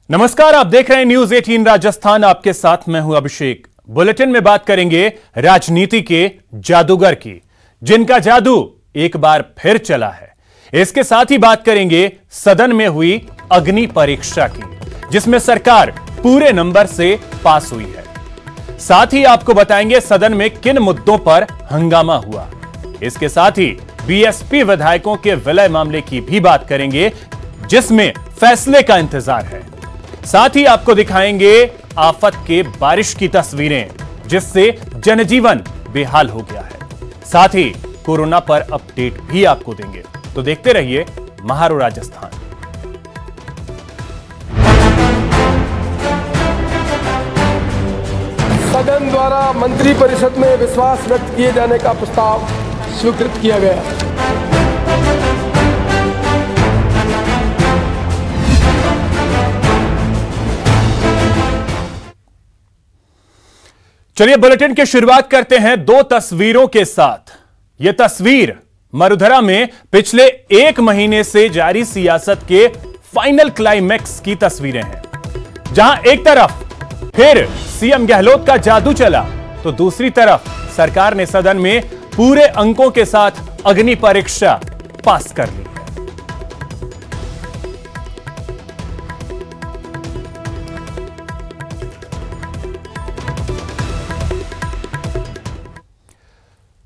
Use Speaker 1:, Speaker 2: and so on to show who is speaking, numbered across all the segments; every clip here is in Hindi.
Speaker 1: नमस्कार, आप देख रहे हैं न्यूज 18 राजस्थान। आपके साथ मैं हूं अभिषेक। बुलेटिन में बात करेंगे राजनीति के जादूगर की, जिनका जादू एक बार फिर चला है। इसके साथ ही बात करेंगे सदन में हुई अग्नि परीक्षा की, जिसमें सरकार पूरे नंबर से पास हुई है। साथ ही आपको बताएंगे सदन में किन मुद्दों पर हंगामा हुआ। इसके साथ ही बीएसपी विधायकों के विलय मामले की भी बात करेंगे, जिसमें फैसले का इंतजार है। साथ ही आपको दिखाएंगे आफत के बारिश की तस्वीरें, जिससे जनजीवन बेहाल हो गया है। साथ ही कोरोना पर अपडेट भी आपको देंगे, तो देखते रहिए महारो राजस्थान।
Speaker 2: सदन द्वारा मंत्रिपरिषद में विश्वास व्यक्त किए जाने का प्रस्ताव स्वीकृत किया गया।
Speaker 1: चलिए बुलेटिन की शुरुआत करते हैं दो तस्वीरों के साथ। यह तस्वीर मरुधरा में पिछले एक महीने से जारी सियासत के फाइनल क्लाइमैक्स की तस्वीरें हैं, जहां एक तरफ फिर सीएम गहलोत का जादू चला, तो दूसरी तरफ सरकार ने सदन में पूरे अंकों के साथ अग्नि परीक्षा पास कर ली है।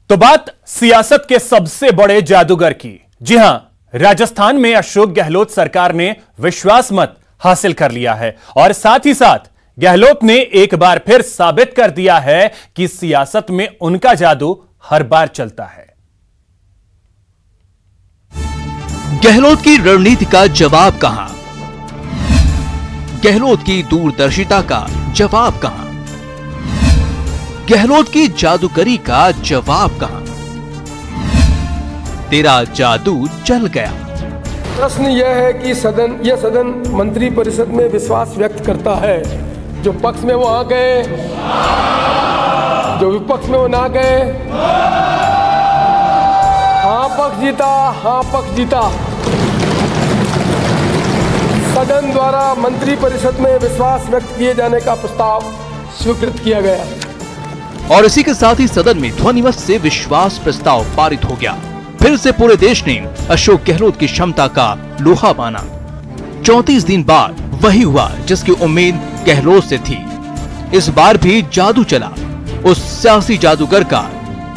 Speaker 1: तो बात सियासत के सबसे बड़े जादूगर की। जी हां, राजस्थान में अशोक गहलोत सरकार ने विश्वास मत हासिल कर लिया है, और साथ ही साथ गहलोत ने एक बार फिर साबित कर दिया है कि सियासत में उनका जादू हर बार चलता है।
Speaker 3: गहलोत की रणनीति का जवाब कहां? गहलोत की दूरदर्शिता का जवाब कहां? गहलोत की जादूगरी का जवाब कहां? तेरा जादू चल गया।
Speaker 2: प्रश्न यह है कि यह सदन मंत्रिपरिषद में विश्वास व्यक्त करता है। जो पक्ष में वो आ गए, जो विपक्ष में वो ना गए। हाँ पक्ष जीता, हाँ पक्ष जीता। सदन द्वारा मंत्रिपरिषद में विश्वास व्यक्त किए जाने का प्रस्ताव स्वीकृत किया गया।
Speaker 3: और इसी के साथ ही सदन में ध्वनिमत से विश्वास प्रस्ताव पारित हो गया। फिर से पूरे देश ने अशोक गहलोत की क्षमता का लोहा माना। 34 दिन बाद वही हुआ जिसकी उम्मीद गहलोत से थी। इस बार भी जादू चला, उस सियासी जादूगर का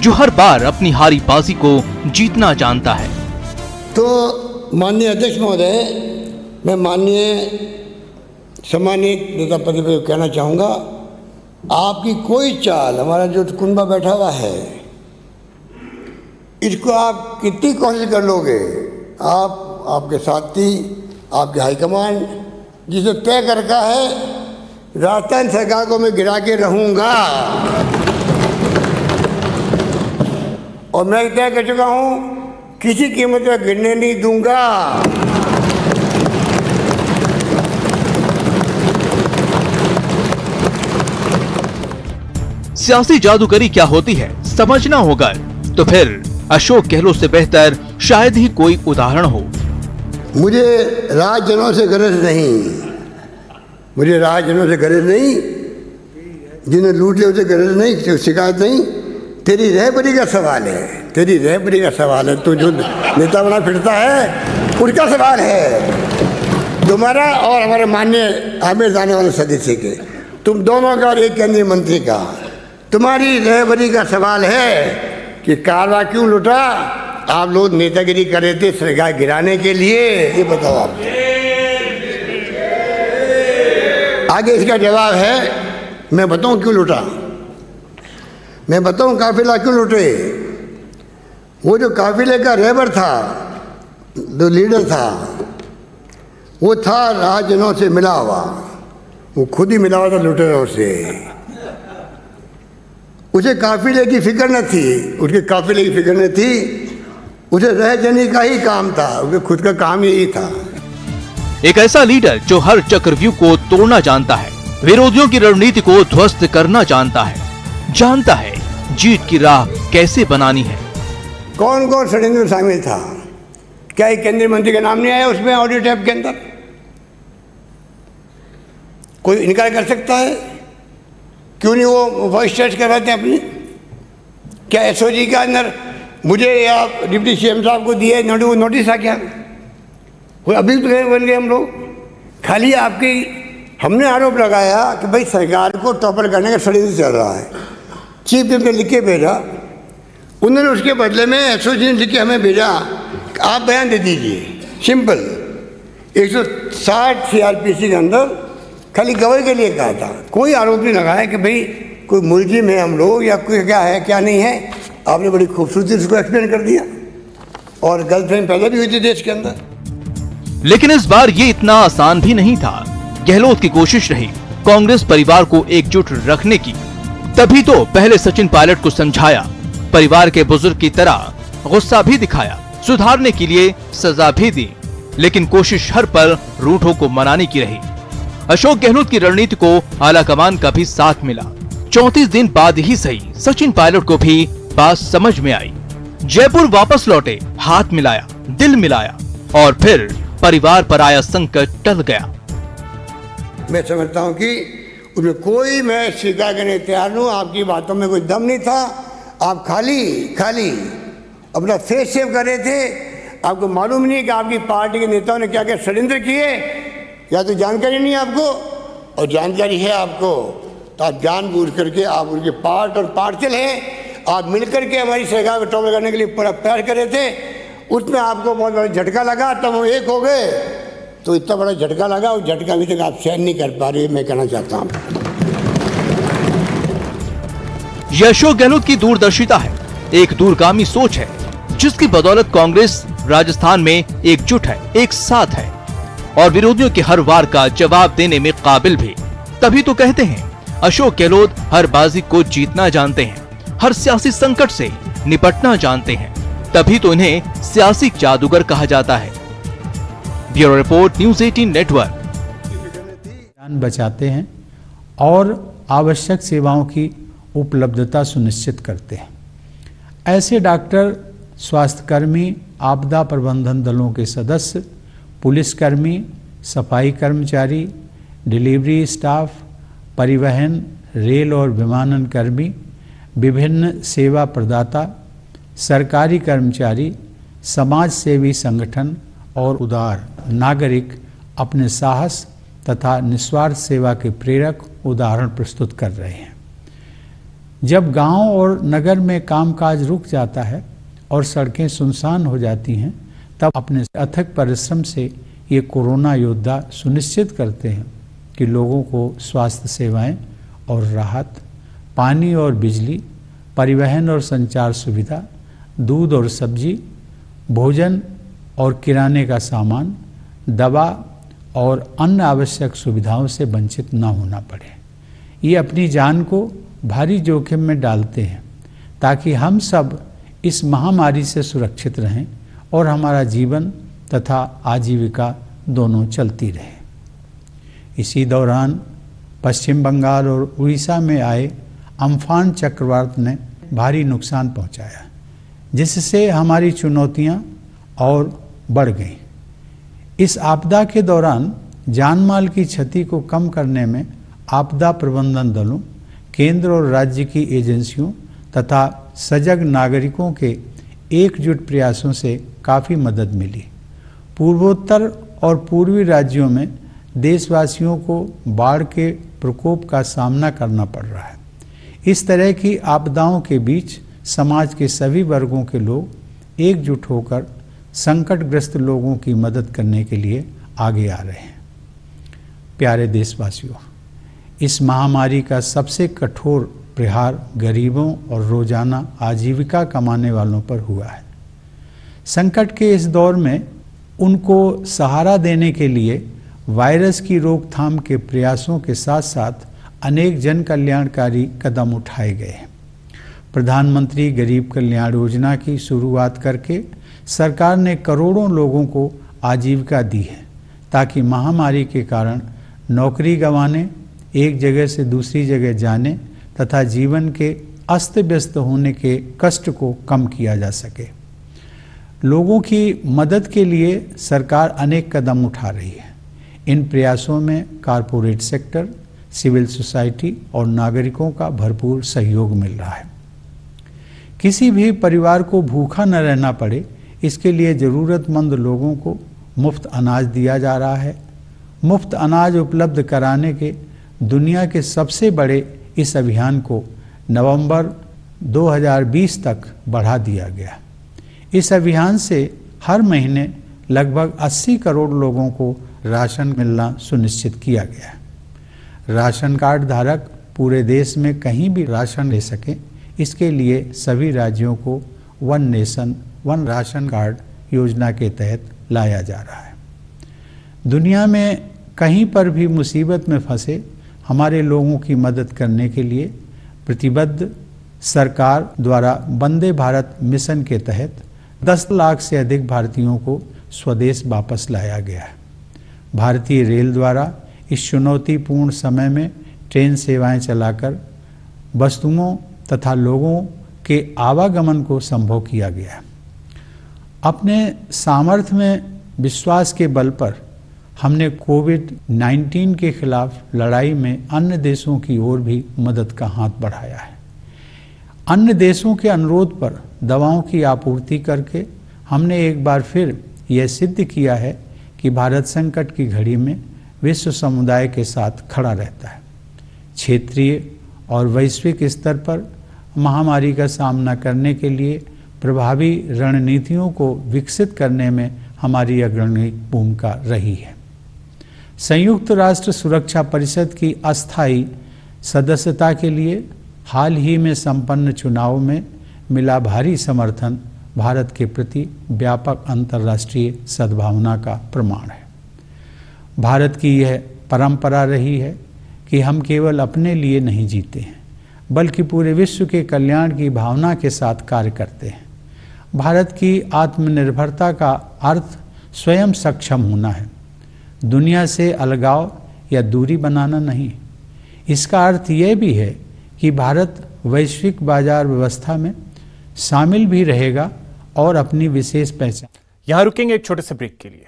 Speaker 3: जो हर बार अपनी हारी बाजी को जीतना जानता है।
Speaker 4: तो माननीय अध्यक्ष महोदय, मैं माननीय सम्मानित नेता प्रतिपक्ष कहना चाहूंगा, आपकी कोई चाल, हमारा जो कुंबा बैठा हुआ है, इसको आप कितनी कोशिश कर लोगे, आप, आपके साथी, आपके हाईकमान जिसे तय कर रखा है, राजस्थान सरकार को मैं गिरा के रहूंगा। और मैं तय कर चुका हूं, किसी कीमत पर गिरने नहीं दूंगा।
Speaker 3: सियासी जादूगरी क्या होती है समझना होगा, तो फिर अशोक गहलोत से बेहतर शायद ही कोई उदाहरण हो।
Speaker 4: मुझे राजजनों से गरज नहीं, मुझे राजजनों से गरज नहीं, जिन्हें लूट लिया उसे गरज नहीं, शिकायत नहीं। तेरी रहबरी का सवाल है, तेरी रहबरी का सवाल है। तो जो नेता बना फिरता है उसका सवाल है, तुम्हारा और हमारे माननीय आमिर जाने वाले सदस्य के, तुम दोनों का और एक केंद्रीय मंत्री का। तुम्हारी रहबरी का सवाल है कि कारवा क्यों लुटा? आप लोग नेतागिरी कर रहे थे सरकार गिराने के लिए, ये बताओ आप। आगे इसका जवाब है, मैं बताऊं क्यों लुटा, मैं बताऊं काफिला क्यों लुटे। वो जो काफिले का रहबर था, जो लीडर था, वो था राजजनों से मिला हुआ, वो खुद ही मिला हुआ था लुटेरों से। उसे काफिले की फिक्र न थी, उसके काफिले की फिक्र न थी, उसे रहजनी का ही काम था, उसके खुद का काम यही था।
Speaker 3: एक ऐसा लीडर जो हर चक्रव्यूह को तोड़ना जानता है, विरोधियों की रणनीति को ध्वस्त करना जानता है जीत की राह कैसे बनानी है।
Speaker 4: कौन कौन षड्यंत्र में शामिल था? क्या एक केंद्रीय मंत्री का नाम नहीं आया उसमें ऑडियो टैप के अंदर? कोई इनकार कर सकता है? क्यों नहीं वो वॉइस टेस्ट करवाते हैं अपनी? क्या एसओजी के अंदर मुझे या डिप्टी सीएम साहब को दिए नोटिस आ क्या? कोई अभी तो बन गए हम लोग। खाली आपकी हमने आरोप लगाया कि भाई सरकार को टॉपर करने का षड्यंत्र चल रहा है। चीफ विप ने लिख के भेजा, उन्होंने उसके बदले में एसओजी ने लिख के हमें भेजा कि आप बयान दे दीजिए। सिंपल 160 सीआरपीसी के अंदर खाली गवाही के लिए कहा था। कोई आरोप नहीं लगाया कि भाई कोई मुलजिम है हम लोग या कोई क्या है क्या नहीं है। आपने बड़ी खूबसूरती से उसको एक्सप्लेन कर दिया और गर्लफ्रेंड पैदा भी हुई थी देश के अंदर।
Speaker 3: लेकिन इस बार ये इतना आसान भी नहीं था। गहलोत की कोशिश रही कांग्रेस परिवार को एकजुट रखने की। तभी तो पहले सचिन पायलट को समझाया, परिवार के बुजुर्ग की तरह गुस्सा भी दिखाया, सुधारने के लिए सजा भी दी, लेकिन कोशिश हर पल रूठों को मनाने की रही। अशोक गहलोत की रणनीति को आलाकमान का भी साथ मिला। 34 दिन बाद ही सही सचिन पायलट को भी बात समझ में आई। जयपुर वापस लौटे, हाथ मिलाया, दिल मिलाया और फिर परिवार पर आया संकट टल गया।
Speaker 4: मैं समझता हूं कि उसमें कोई मैं स्वीकार करने तैयार हूं। आपकी बातों में कोई दम नहीं था। आप खाली अपना फेस सेव कर रहे थे। आपको मालूम नहीं कि आपकी पार्टी के नेताओं ने क्या क्या षड्यंत्र किए, या तो जानकारी नहीं है आपको, और जानकारी है आपको तो आप जानबूझ करके आप उनके पार्ट और पार्षल हैं। आप मिलकर के हमारी सरकार को टॉपर करने के लिए पूरा प्रयास कर रहे थे। उसमें आपको बहुत बड़ा झटका लगा, तब वो एक हो गए। तो इतना बड़ा झटका लगा, उस झटका अभी तक आप सहन नहीं कर पा रहे। मैं कहना चाहता हूँ
Speaker 3: यह अशोक गहलोत की दूरदर्शिता है, एक दूरगामी सोच है, जिसकी बदौलत कांग्रेस राजस्थान में एकजुट है, एक साथ है और विरोधियों के हर वार का जवाब देने में काबिल भी। तभी तो कहते हैं अशोक गहलोत हर बाजी को जीतना जानते हैं, हर सियासी संकट से निपटना जानते हैं। तभी तो इन्हें सियासी जादूगर कहा जाता है। Bureau report, news 18 network.
Speaker 5: जान बचाते हैं और आवश्यक सेवाओं की उपलब्धता सुनिश्चित करते हैं। ऐसे डॉक्टर, स्वास्थ्यकर्मी, आपदा प्रबंधन दलों के सदस्य, पुलिसकर्मी, सफाई कर्मचारी, डिलीवरी स्टाफ, परिवहन, रेल और विमानन कर्मी, विभिन्न सेवा प्रदाता, सरकारी कर्मचारी, समाज सेवी संगठन और उदार नागरिक अपने साहस तथा निस्वार्थ सेवा के प्रेरक उदाहरण प्रस्तुत कर रहे हैं। जब गांव और नगर में कामकाज रुक जाता है और सड़कें सुनसान हो जाती हैं, तब अपने अथक परिश्रम से ये कोरोना योद्धा सुनिश्चित करते हैं कि लोगों को स्वास्थ्य सेवाएं और राहत, पानी और बिजली, परिवहन और संचार सुविधा, दूध और सब्जी, भोजन और किराने का सामान, दवा और अन्य आवश्यक सुविधाओं से वंचित न होना पड़े। ये अपनी जान को भारी जोखिम में डालते हैं ताकि हम सब इस महामारी से सुरक्षित रहें और हमारा जीवन तथा आजीविका दोनों चलती रहे। इसी दौरान पश्चिम बंगाल और उड़ीसा में आए अम्फान चक्रवात ने भारी नुकसान पहुंचाया, जिससे हमारी चुनौतियां और बढ़ गईं। इस आपदा के दौरान जानमाल की क्षति को कम करने में आपदा प्रबंधन दलों, केंद्र और राज्य की एजेंसियों तथा सजग नागरिकों के एकजुट प्रयासों से काफ़ी मदद मिली। पूर्वोत्तर और पूर्वी राज्यों में देशवासियों को बाढ़ के प्रकोप का सामना करना पड़ रहा है। इस तरह की आपदाओं के बीच समाज के सभी वर्गों के लोग एकजुट होकर संकटग्रस्त लोगों की मदद करने के लिए आगे आ रहे हैं। प्यारे देशवासियों, इस महामारी का सबसे कठोर प्रहार गरीबों और रोजाना आजीविका कमाने वालों पर हुआ है। संकट के इस दौर में उनको सहारा देने के लिए वायरस की रोकथाम के प्रयासों के साथ साथ अनेक जन कल्याणकारी कदम उठाए गए हैं। प्रधानमंत्री गरीब कल्याण योजना की शुरुआत करके सरकार ने करोड़ों लोगों को आजीविका दी है, ताकि महामारी के कारण नौकरी गंवाने, एक जगह से दूसरी जगह जाने तथा जीवन के अस्त व्यस्त होने के कष्ट को कम किया जा सके। लोगों की मदद के लिए सरकार अनेक कदम उठा रही है। इन प्रयासों में कारपोरेट सेक्टर, सिविल सोसाइटी और नागरिकों का भरपूर सहयोग मिल रहा है। किसी भी परिवार को भूखा न रहना पड़े, इसके लिए ज़रूरतमंद लोगों को मुफ्त अनाज दिया जा रहा है। मुफ्त अनाज उपलब्ध कराने के दुनिया के सबसे बड़े इस अभियान को नवंबर 2020 तक बढ़ा दिया गया। इस अभियान से हर महीने लगभग 80 करोड़ लोगों को राशन मिलना सुनिश्चित किया गया है। राशन कार्ड धारक पूरे देश में कहीं भी राशन ले सकें, इसके लिए सभी राज्यों को one nation one ration card योजना के तहत लाया जा रहा है। दुनिया में कहीं पर भी मुसीबत में फंसे हमारे लोगों की मदद करने के लिए प्रतिबद्ध सरकार द्वारा वंदे भारत मिशन के तहत 10 लाख से अधिक भारतीयों को स्वदेश वापस लाया गया है। भारतीय रेल द्वारा इस चुनौतीपूर्ण समय में ट्रेन सेवाएं चलाकर वस्तुओं तथा लोगों के आवागमन को संभव किया गया है। अपने सामर्थ्य में विश्वास के बल पर हमने कोविड-19 के खिलाफ लड़ाई में अन्य देशों की ओर भी मदद का हाथ बढ़ाया है। अन्य देशों के अनुरोध पर दवाओं की आपूर्ति करके हमने एक बार फिर यह सिद्ध किया है कि भारत संकट की घड़ी में विश्व समुदाय के साथ खड़ा रहता है। क्षेत्रीय और वैश्विक स्तर पर महामारी का सामना करने के लिए प्रभावी रणनीतियों को विकसित करने में हमारी अग्रणी भूमिका रही है। संयुक्त राष्ट्र सुरक्षा परिषद की अस्थायी सदस्यता के लिए हाल ही में संपन्न चुनाव में मिला भारी समर्थन भारत के प्रति व्यापक अंतर्राष्ट्रीय सद्भावना का प्रमाण है। भारत की यह परंपरा रही है कि हम केवल अपने लिए नहीं जीते हैं, बल्कि पूरे विश्व के कल्याण की भावना के साथ कार्य करते हैं। भारत की आत्मनिर्भरता का अर्थ स्वयं सक्षम होना है, दुनिया से अलगाव या दूरी बनाना नहीं। इसका अर्थ यह भी है कि भारत वैश्विक बाजार व्यवस्था में शामिल भी रहेगा और अपनी विशेष पहचान।
Speaker 1: यहां रुकेंगे एक छोटे से ब्रेक के लिए।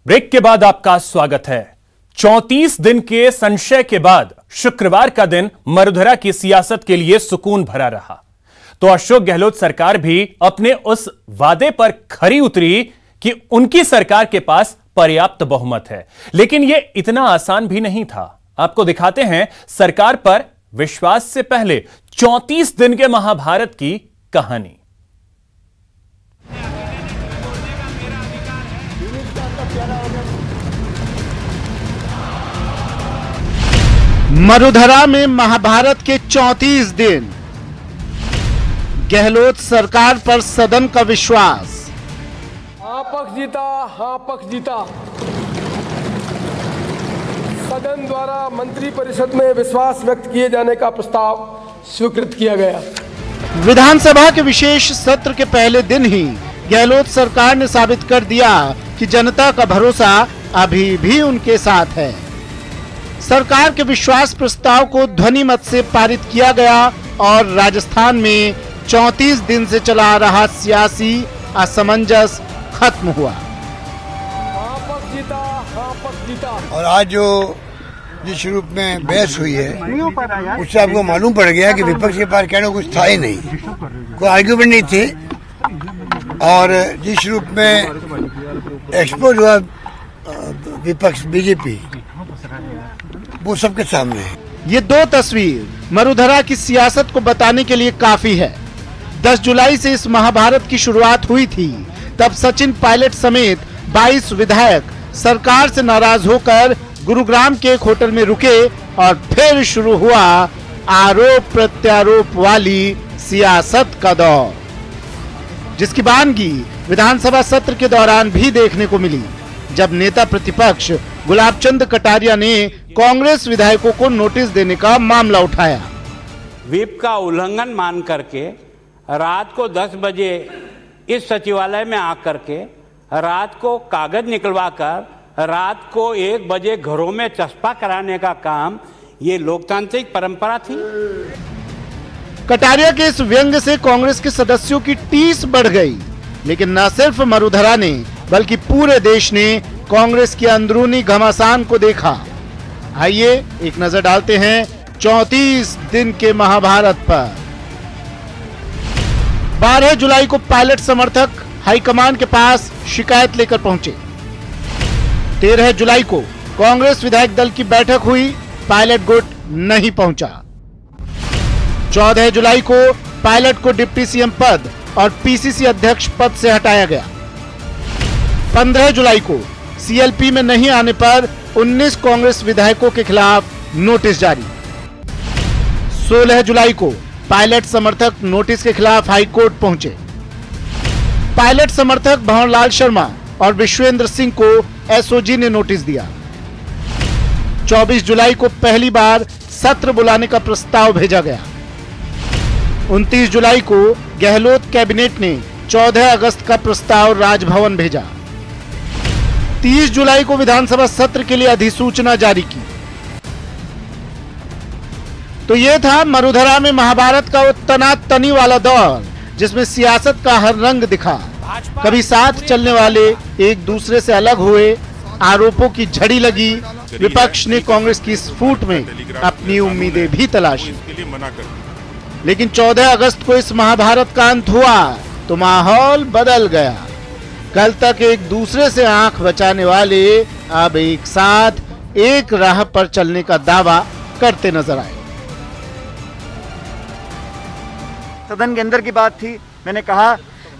Speaker 1: ब्रेक के बाद आपका स्वागत है। 34 दिन के संशय के बाद शुक्रवार का दिन मरुधरा की सियासत के लिए सुकून भरा रहा, तो अशोक गहलोत सरकार भी अपने उस वादे पर खरी उतरी कि उनकी सरकार के पास पर्याप्त बहुमत है। लेकिन यह इतना आसान भी नहीं था। आपको दिखाते हैं सरकार पर विश्वास से पहले 34 दिन के महाभारत की कहानी।
Speaker 6: मरुधरा में महाभारत के 34 दिन, गहलोत सरकार पर सदन का विश्वास।
Speaker 2: हाँ पक्ष जीता, हाँ पक्ष जीता। सदन द्वारा मंत्रिपरिषद में विश्वास व्यक्त किए जाने का प्रस्ताव स्वीकृत किया गया।
Speaker 6: विधानसभा के विशेष सत्र के पहले दिन ही गहलोत सरकार ने साबित कर दिया कि जनता का भरोसा अभी भी उनके साथ है। सरकार के विश्वास प्रस्ताव को ध्वनि मत से पारित किया गया और राजस्थान में 34 दिन से चला आ रहा सियासी असमंजस खत्म हुआ।
Speaker 2: हाँ पक्ष जीता, हाँ पक्ष जीता।
Speaker 4: और आज जो जिस रूप में बहस हुई है उससे आपको मालूम पड़ गया कि विपक्ष के पास कहने कुछ था ही नहीं, कोई आर्ग्यूमेंट नहीं थे। और जिस रूप में एक्सपोज हुआ विपक्ष बीजेपी, वो सबके सामने है।
Speaker 6: ये दो तस्वीर मरुधरा की सियासत को बताने के लिए काफी है। 10 जुलाई से इस महाभारत की शुरुआत हुई थी। तब सचिन पायलट समेत 22 विधायक सरकार से नाराज होकर गुरुग्राम के एक होटल में रुके और फिर शुरू हुआ आरोप प्रत्यारोप वाली सियासत का दौर, जिसकी वानगी विधानसभा सत्र के दौरान भी देखने को मिली, जब नेता प्रतिपक्ष गुलाबचंद कटारिया ने कांग्रेस विधायकों को नोटिस देने का मामला उठाया।
Speaker 7: व्हिप का उल्लंघन मान करके रात को 10 बजे इस सचिवालय में आकर के रात को कागज निकलवाकर रात को 1 बजे घरों में चस्पा कराने का काम, ये लोकतांत्रिक परंपरा थी।
Speaker 6: कटारिया के इस व्यंग से कांग्रेस के सदस्यों की टीस बढ़ गई, लेकिन न सिर्फ मरुधरा ने बल्कि पूरे देश ने कांग्रेस की अंदरूनी घमासान को देखा। आइए एक नजर डालते हैं 34 दिन के महाभारत पर। 12 जुलाई को पायलट समर्थक हाईकमान के पास शिकायत लेकर पहुंचे। 13 जुलाई को कांग्रेस विधायक दल की बैठक हुई, पायलट गुट नहीं पहुंचा। 14 जुलाई को पायलट को डिप्टी सीएम पद और पीसीसी अध्यक्ष पद से हटाया गया। 15 जुलाई को सीएलपी में नहीं आने पर 19 कांग्रेस विधायकों के खिलाफ नोटिस जारी। 16 जुलाई को पायलट समर्थक नोटिस के खिलाफ हाईकोर्ट पहुंचे। पायलट समर्थक भंवरलाल शर्मा और विश्वेंद्र सिंह को एसओजी ने नोटिस दिया। 24 जुलाई को पहली बार सत्र बुलाने का प्रस्ताव भेजा गया। 29 जुलाई को गहलोत कैबिनेट ने 14 अगस्त का प्रस्ताव राजभवन भेजा। 30 जुलाई को विधानसभा सत्र के लिए अधिसूचना जारी की। तो यह था मरुधरा में महाभारत का वो तनातनी वाला दौर, जिसमें सियासत का हर रंग दिखा। कभी साथ चलने वाले एक दूसरे से अलग हुए, आरोपों की झड़ी लगी, विपक्ष ने कांग्रेस की इस फूट में अपनी उम्मीदें भी तलाशी। लेकिन 14 अगस्त को इस महाभारत का अंत हुआ तो माहौल बदल गया। कल तक एक दूसरे से आंख बचाने वाले अब एक साथ एक राह पर चलने का दावा करते नजर आए।
Speaker 8: सदन के अंदर की बात थी, मैंने कहा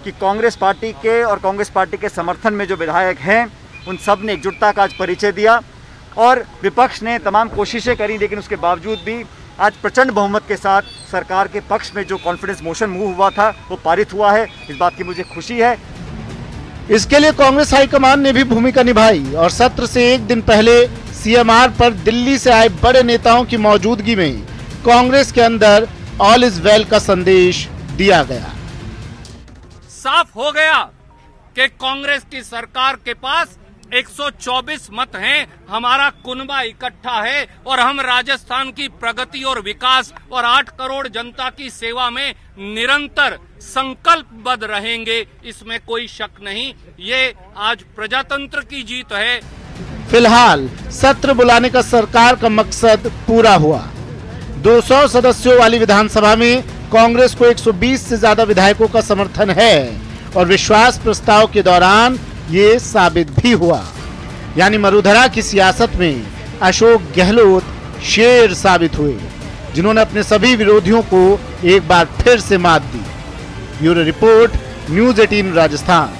Speaker 8: कि कांग्रेस पार्टी के और कांग्रेस पार्टी के समर्थन में जो विधायक हैं उन सब ने एकजुटता का आज परिचय दिया और विपक्ष ने तमाम कोशिशें करी, लेकिन उसके बावजूद भी आज प्रचंड बहुमत के साथ सरकार के पक्ष में जो कॉन्फिडेंस मोशन मूव हुआ था वो पारित हुआ है। इस बात की मुझे खुशी है।
Speaker 6: इसके लिए कांग्रेस हाईकमान ने भी भूमिका निभाई और सत्र से एक दिन पहले सीएमआर पर दिल्ली से आए बड़े नेताओं की मौजूदगी में कांग्रेस के अंदर ऑल इज वेल का संदेश दिया गया।
Speaker 9: साफ हो गया कि कांग्रेस की सरकार के पास 124 मत हैं, हमारा कुनबा इकट्ठा है और हम राजस्थान की प्रगति और विकास और 8 करोड़ जनता की सेवा में निरंतर संकल्पबद्ध रहेंगे, इसमें कोई शक नहीं। ये आज प्रजातंत्र की जीत है।
Speaker 6: फिलहाल सत्र बुलाने का सरकार का मकसद पूरा हुआ। 200 सदस्यों वाली विधानसभा में कांग्रेस को 120 से ज्यादा विधायकों का समर्थन है और विश्वास प्रस्ताव के दौरान ये साबित भी हुआ। यानी मरुधरा की सियासत में अशोक गहलोत शेर साबित हुए, जिन्होंने अपने सभी विरोधियों को एक बार फिर से मात दी। Bureau report, news 18 Rajasthan.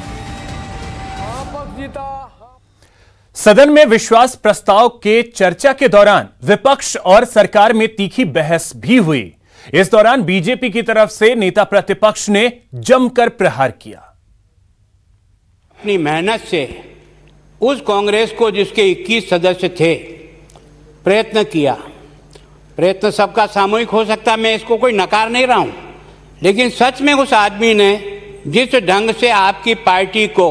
Speaker 1: सदन में विश्वास प्रस्ताव के चर्चा के दौरान विपक्ष और सरकार में तीखी बहस भी हुई। इस दौरान बीजेपी की तरफ से नेता प्रतिपक्ष ने जमकर प्रहार किया।
Speaker 7: अपनी मेहनत से उस कांग्रेस को जिसके 21 सदस्य थे प्रयत्न किया। प्रयत्न सबका सामूहिक हो सकता, मैं इसको कोई नकार नहीं रहा हूं, लेकिन सच में उस आदमी ने जिस ढंग से आपकी पार्टी को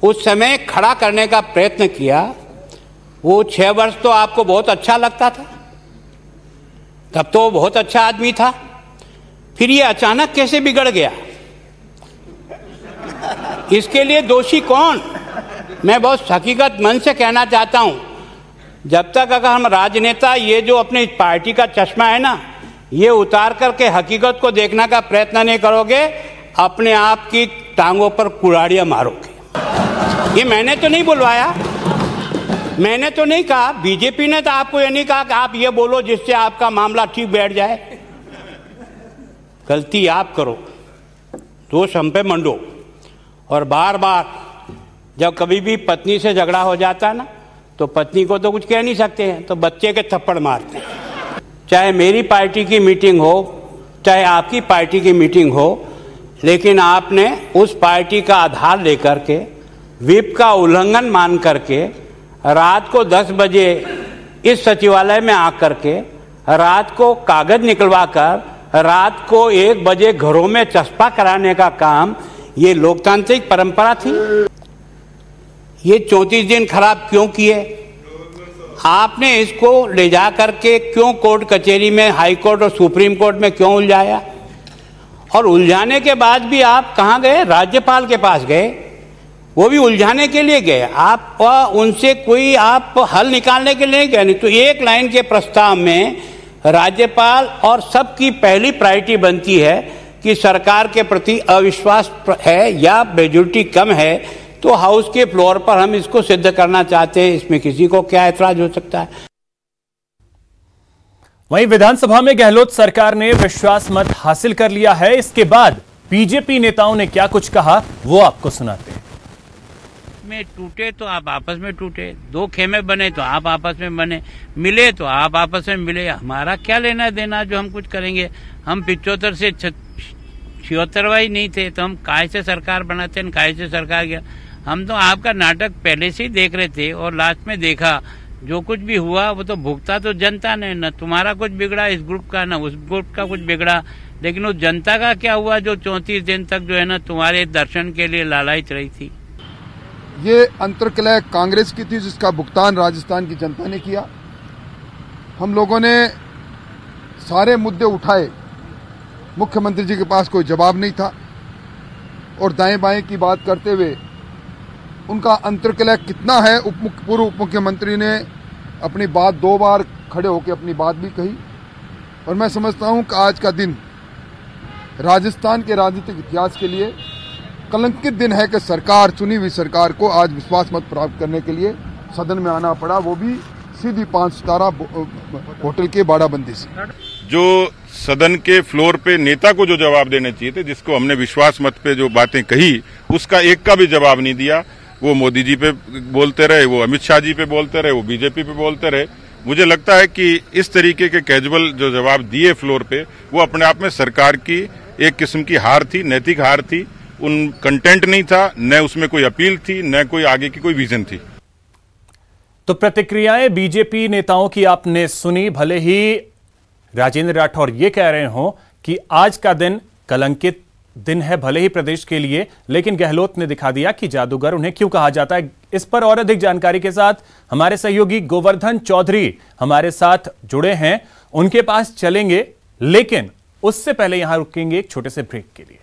Speaker 7: उस समय खड़ा करने का प्रयत्न किया, वो 6 वर्ष तो आपको बहुत अच्छा लगता था, तब तो बहुत अच्छा आदमी था, फिर ये अचानक कैसे बिगड़ गया? इसके लिए दोषी कौन? मैं बहुत हकीकत मन से कहना चाहता हूं, जब तक अगर हम राजनेता ये जो अपनी पार्टी का चश्मा है ना, ये उतार करके हकीकत को देखने का प्रयत्न नहीं करोगे, अपने आप की टांगों पर कुल्हाड़ियां मारोगे। ये मैंने तो नहीं बुलवाया, मैंने तो नहीं कहा, बीजेपी ने तो आपको ये नहीं कहा कि आप ये बोलो जिससे आपका मामला ठीक बैठ जाए। गलती आप करो, दोष हम पे मंडो, और बार बार जब कभी भी पत्नी से झगड़ा हो जाता है ना, तो पत्नी को तो कुछ कह नहीं सकते हैं, तो बच्चे के थप्पड़ मारते हैं। चाहे मेरी पार्टी की मीटिंग हो, चाहे आपकी पार्टी की मीटिंग हो, लेकिन आपने उस पार्टी का आधार लेकर के, व्हिप का उल्लंघन मान करके रात को 10 बजे इस सचिवालय में आकर के रात को कागज निकलवा कर रात को 1 बजे घरों में चस्पा कराने का काम, ये लोकतांत्रिक परंपरा थी? ये 34 दिन खराब क्यों किए? आपने इसको ले जा करके क्यों कोर्ट कचहरी में, हाई कोर्ट और सुप्रीम कोर्ट में क्यों उलझाया? और उलझाने के बाद भी आप कहाँ गए? राज्यपाल के पास गए, वो भी उलझाने के लिए गए। आप उनसे कोई आप हल निकालने के लिए नहीं गए। नहीं तो एक लाइन के प्रस्ताव में राज्यपाल और सबकी पहली प्रायोरिटी बनती है कि सरकार के प्रति अविश्वास है या मेजॉरिटी कम है, तो हाउस के फ्लोर पर हम इसको सिद्ध करना चाहते हैं। इसमें किसी को क्या ऐतराज हो सकता है?
Speaker 1: वहीं विधानसभा में गहलोत सरकार ने विश्वास मत हासिल कर लिया है। इसके बाद बीजेपी नेताओं ने क्या कुछ कहा, वो आपको सुनाते हैं।
Speaker 9: में टूटे तो आप आपस में टूटे, दो खेमे बने तो आप आपस में बने, मिले तो आप आपस में मिले। हमारा क्या लेना देना जो हम कुछ करेंगे? हम 75 से 76वां ही नहीं थे, तो हम काहे से सरकार बनाते हैं, काहे से सरकार गया? हम तो आपका नाटक पहले से ही देख रहे थे और लास्ट में देखा जो कुछ भी हुआ वो तो भुगता तो जनता ने। न तुम्हारा कुछ बिगड़ा इस ग्रुप का, न उस ग्रुप का कुछ बिगड़ा, लेकिन उस जनता का क्या हुआ जो 34 दिन तक जो है ना तुम्हारे दर्शन के लिए लालायित रही थी।
Speaker 10: ये अंतर्कलह कांग्रेस की थी जिसका भुगतान राजस्थान की जनता ने किया। हम लोगों ने सारे मुद्दे उठाए, मुख्यमंत्री जी के पास कोई जवाब नहीं था और दाएं बाएं की बात करते हुए उनका अंतर्कलह कितना है। पूर्व उप मुख्यमंत्री ने अपनी बात 2 बार खड़े होकर अपनी बात भी कही और मैं समझता हूं कि आज का दिन राजस्थान के राजनीतिक इतिहास के लिए कलंकित दिन है कि सरकार, चुनी हुई सरकार को आज विश्वास मत प्राप्त करने के लिए सदन में आना पड़ा, वो भी सीधी 5 सितारा होटल के बाड़ाबंदी से।
Speaker 11: जो सदन के फ्लोर पे नेता को जो जवाब देने चाहिए थे, जिसको हमने विश्वास मत पे जो बातें कही, उसका एक का भी जवाब नहीं दिया। वो मोदी जी पे बोलते रहे, वो अमित शाह जी पे बोलते रहे, वो बीजेपी पे बोलते रहे। मुझे लगता है कि इस तरीके के कैजुअल जो जवाब दिए फ्लोर पे, वो अपने आप में सरकार की एक किस्म की हार थी, नैतिक हार थी। उन कंटेंट नहीं था, न उसमें कोई अपील थी, न कोई आगे की कोई विजन थी।
Speaker 1: तो प्रतिक्रियाएं बीजेपी नेताओं की आपने सुनी। भले ही राजेंद्र राठौर ये कह रहे हो कि आज का दिन कलंकित दिन है भले ही प्रदेश के लिए, लेकिन गहलोत ने दिखा दिया कि जादूगर उन्हें क्यों कहा जाता है। इस पर और अधिक जानकारी के साथ हमारे सहयोगी गोवर्धन चौधरी हमारे साथ जुड़े हैं, उनके पास चलेंगे, लेकिन उससे पहले यहां रुकेंगे एक छोटे से ब्रेक के लिए।